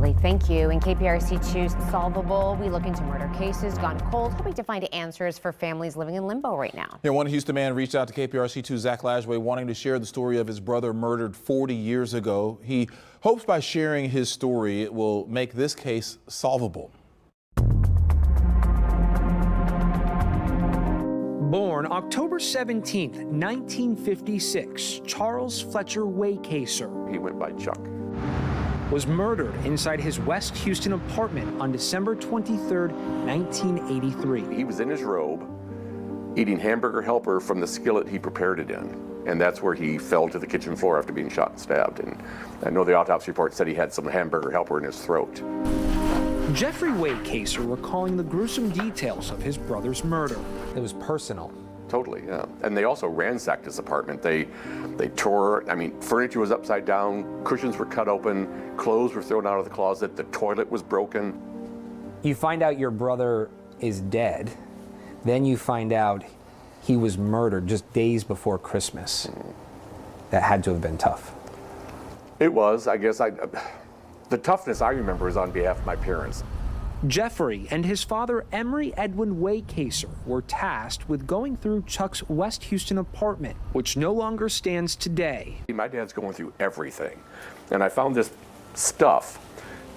Absolutely. Thank you. In KPRC 2's Solvable, we look into murder cases gone cold, hoping to find answers for families living in limbo right now. Yeah, one Houston man reached out to KPRC 2's Zach Lashway wanting to share the story of his brother murdered 40 years ago. He hopes by sharing his story, it will make this case solvable. Born October 17th, 1956, Charles Fletcher Waycaser. He went by Chuck. Was murdered inside his West Houston apartment on December 23rd, 1983. He was in his robe, eating hamburger helper from the skillet he prepared it in. And that's where he fell to the kitchen floor after being shot and stabbed. And I know the autopsy report said he had some hamburger helper in his throat. Jeffrey Waycaser recalling the gruesome details of his brother's murder. It was personal. Totally, yeah. And they also ransacked his apartment. They tore, furniture was upside down, cushions were cut open, clothes were thrown out of the closet, the toilet was broken. You find out your brother is dead, then you find out he was murdered just days before Christmas. That had to have been tough. It was, I guess. The toughness I remember is on behalf of my parents. Jeffrey and his father, Emery Edwin Waycaser, were tasked with going through Chuck's West Houston apartment, which no longer stands today. My dad's going through everything. And I found this stuff,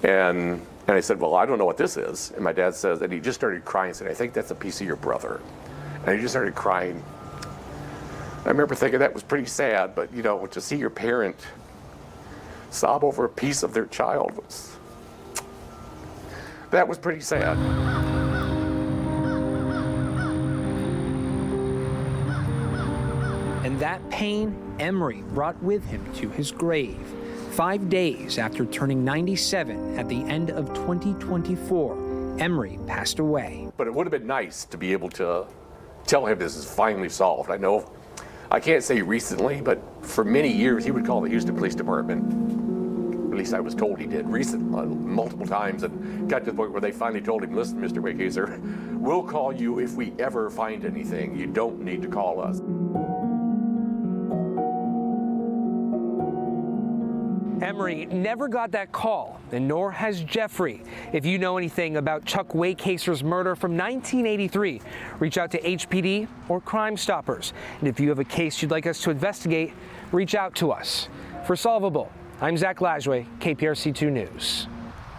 and I said, well, I don't know what this is. And my dad says, and he just started crying and said, I think that's a piece of your brother. And he just started crying. I remember thinking that was pretty sad, but to see your parent sob over a piece of their child that was pretty sad. And that pain Emery brought with him to his grave. 5 days after turning 97 at the end of 2024, Emery passed away. But it would have been nice to be able to tell him this is finally solved. I know, I can't say recently, but for many years he would call the Houston Police Department. At least I was told he did multiple times, and got to the point where they finally told him, listen, Mr. Waycaser, we'll call you if we ever find anything. You don't need to call us. Emery never got that call, and nor has Jeffrey. If you know anything about Chuck Waycaser's murder from 1983, reach out to HPD or Crime Stoppers. And if you have a case you'd like us to investigate, reach out to us. For Solvable, I'm Zach Lashway, KPRC 2 News.